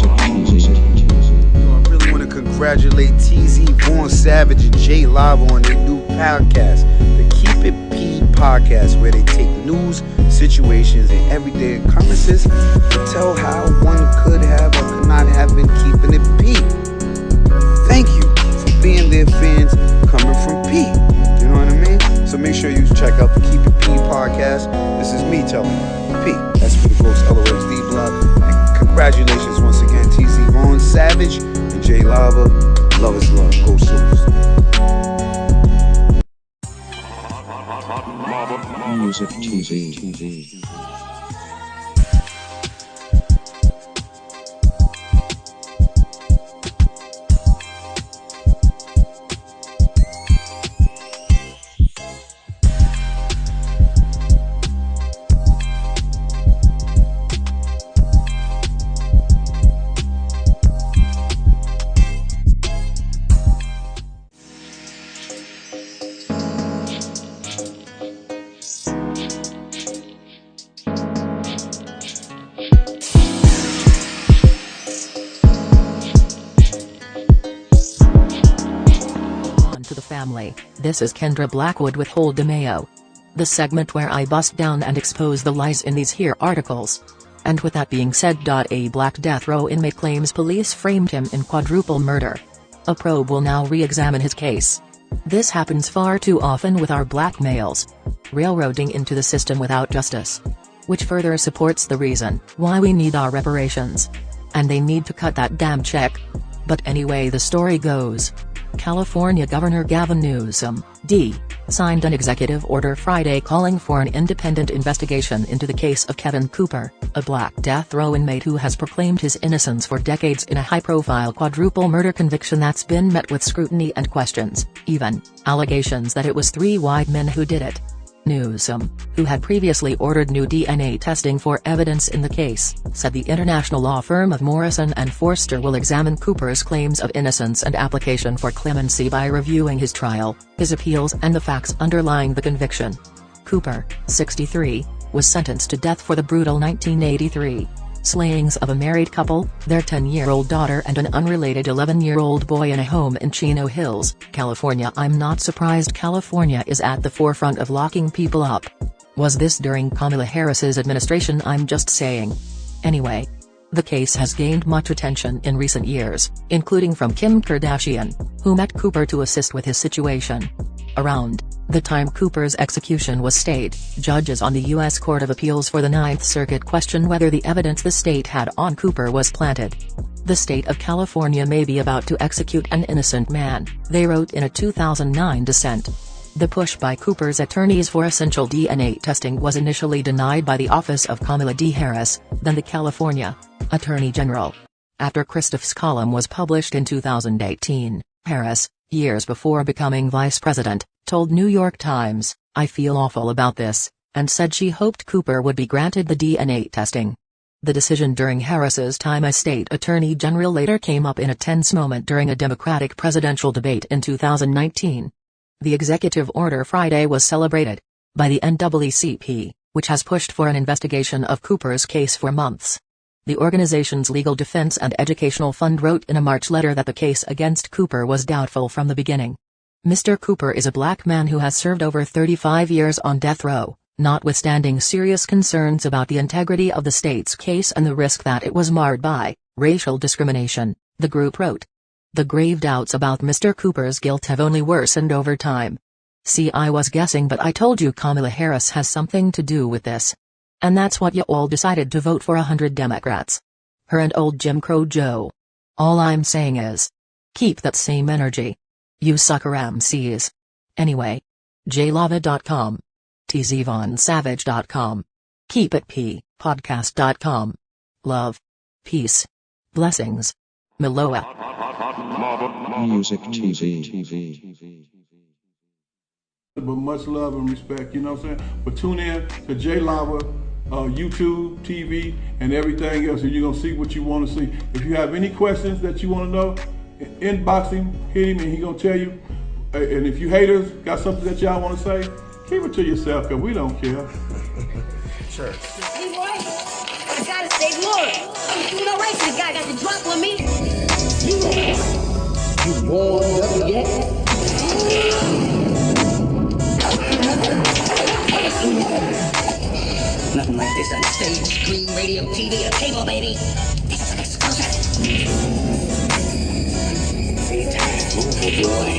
I really want to congratulate TZ, Vaughn Savage, and Jay Lava on their new podcast, the Keep It P podcast, where they take news, situations, and everyday occurrences to tell how one could have or could not have been keeping it P. Thank you for being their fans coming from P. You know what I mean? So make sure you check out the Keep It P podcast. This is me telling you, P. That's for the folks, LOXD Block. And congratulations once again, TZ, Vaughn Savage, and Jay Lava. Love is love. Go Soos. Music TV. Family. This is Kendra Blackwood with Hold DeMayo. The segment where I bust down and expose the lies in these here articles. And with that being said, a black death row inmate claims police framed him in quadruple murder. A probe will now re-examine his case. This happens far too often with our black males. Railroading into the system without justice. Which further supports the reason why we need our reparations. And they need to cut that damn check. But anyway, the story goes. California Governor Gavin Newsom, D., signed an executive order Friday calling for an independent investigation into the case of Kevin Cooper, a black death row inmate who has proclaimed his innocence for decades in a high-profile quadruple murder conviction that's been met with scrutiny and questions, even allegations that it was three white men who did it. Newsom, who had previously ordered new DNA testing for evidence in the case, said the international law firm of Morrison & Foerster will examine Cooper's claims of innocence and application for clemency by reviewing his trial, his appeals and the facts underlying the conviction. Cooper, 63, was sentenced to death for the brutal 1983 slayings of a married couple, their 10-year-old daughter and an unrelated 11-year-old boy in a home in Chino Hills, California. I'm not surprised California is at the forefront of locking people up. Was this during Kamala Harris's administration? I'm just saying. Anyway. The case has gained much attention in recent years, including from Kim Kardashian, who met Cooper to assist with his situation. Around the time Cooper's execution was stayed, judges on the U.S. Court of Appeals for the Ninth Circuit questioned whether the evidence the state had on Cooper was planted. The state of California may be about to execute an innocent man, they wrote in a 2009 dissent. The push by Cooper's attorneys for essential DNA testing was initially denied by the office of Kamala D. Harris, then the California Attorney General. After Christoph's column was published in 2018, Harris, years before becoming vice president, told New York Times, "I feel awful about this," and said she hoped Cooper would be granted the DNA testing. The decision during Harris's time as state attorney general later came up in a tense moment during a Democratic presidential debate in 2019. The executive order Friday was celebrated by the NAACP, which has pushed for an investigation of Cooper's case for months. The organization's Legal Defense and Educational Fund wrote in a March letter that the case against Cooper was doubtful from the beginning. Mr. Cooper is a black man who has served over 35 years on death row, notwithstanding serious concerns about the integrity of the state's case and the risk that it was marred by racial discrimination, the group wrote. The grave doubts about Mr. Cooper's guilt have only worsened over time. See, I was guessing, but I told you Kamala Harris has something to do with this. And that's what you all decided to vote for 100 Democrats. Her and old Jim Crow Joe. All I'm saying is, keep that same energy. You sucker MCs. Anyway. JLava.com. tzvonsavage.com. Keep it P, podcast.com. Love. Peace. Blessings. Miloa. Music TV. But much love and respect, you know what I'm saying? But tune in to J Lava, YouTube, TV, and everything else, and you're going to see what you want to see. If you have any questions that you want to know, inbox him, hit him, and he's going to tell you. And if you haters got something that y'all want to say, keep it to yourself, because we don't care. Sure. I gotta stay loyal. I'm doing all right. guy got the drop on me. You warmed up yet? Nothing like this on stage, screen, radio, TV, or cable, baby. This is an exclusive. See time, move boy.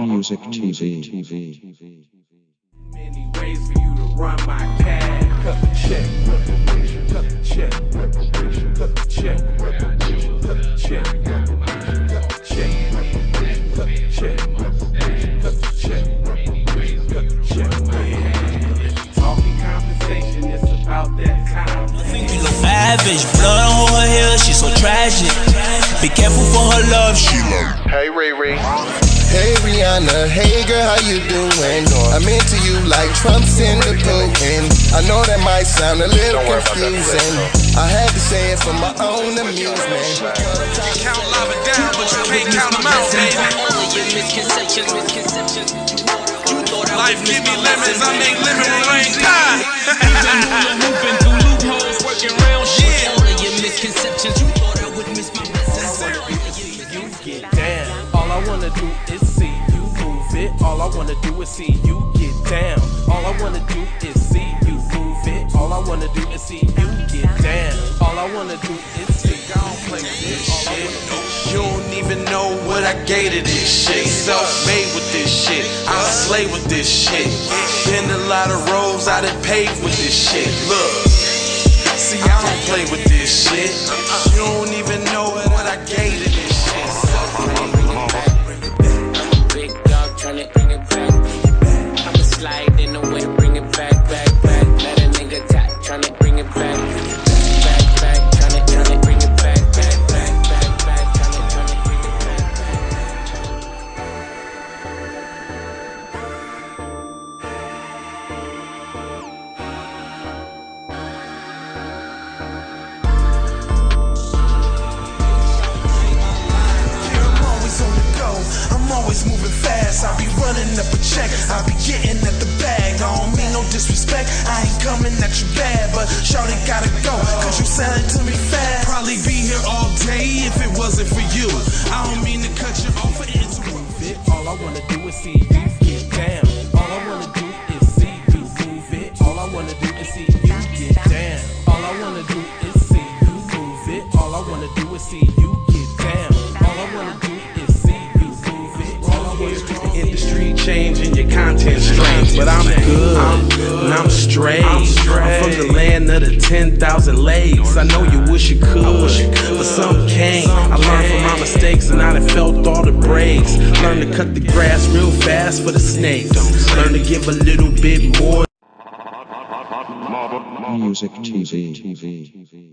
Music TV. Many ways for you to run my cash. Cut the check, reparation. Cut the check, reparation. Cut the check, reparation. Cut the check, reparation. Cut the check, reparation. Cut the check, reparation. Cut the check, reparation. Cut the check. Talking compensation, it's about that time. You look average, blood on her hair, she's so tragic. Be careful for her love, she love. Hey Riri. Hey Rihanna, hey girl, how you doing? I'm into you like Trump's in the Putin. I know that might sound a little confusing. I had to say it for my own amusement. You count lava down, but you can't count them out, baby. Life give me lemons, I make lemon rain. Moving through loopholes, working round shit. All of your misconceptions, you thought I would miss my message. You get down. All I wanna do is see you move it. All I wanna do is see you get down. All I wanna do is see you move it. All I wanna do is see you get down. All I wanna do is see you play this shit. You don't even know what I gave to this shit. Self-made with this shit. I slay with this shit. Been a lot of roads I done paved with this shit. Look, see I don't play with this shit. You don't even know what I gave to this shit. Big dog tryna bring it back. I'ma slide in the way, bring it back. Let a nigga tap, tryna bring it back. Tryna bring it back. Tryna bring it back. Always moving fast, I be running up a check, I be getting at the bag. I don't mean no disrespect, I ain't coming at you bad, but shawty gotta go, cause you sounding to me fast. Probably be here all day if it wasn't for you. I don't mean to cut you off or interrupt it. All I wanna do is see you get down. All I wanna do is see you move it. All I wanna do is see you get down. All I wanna do is see you move it. All I wanna do is see you get down. All I wanna do is see you move it. All I wanna do The industry changing, your content strange, but I'm good, and I'm straight. I'm from the land of the 10,000 lakes. I know you wish you could, but some can't. I learned from my mistakes and I done felt all the breaks. Learn to cut the grass real fast for the snakes. Learn to give a little bit more. Music TV.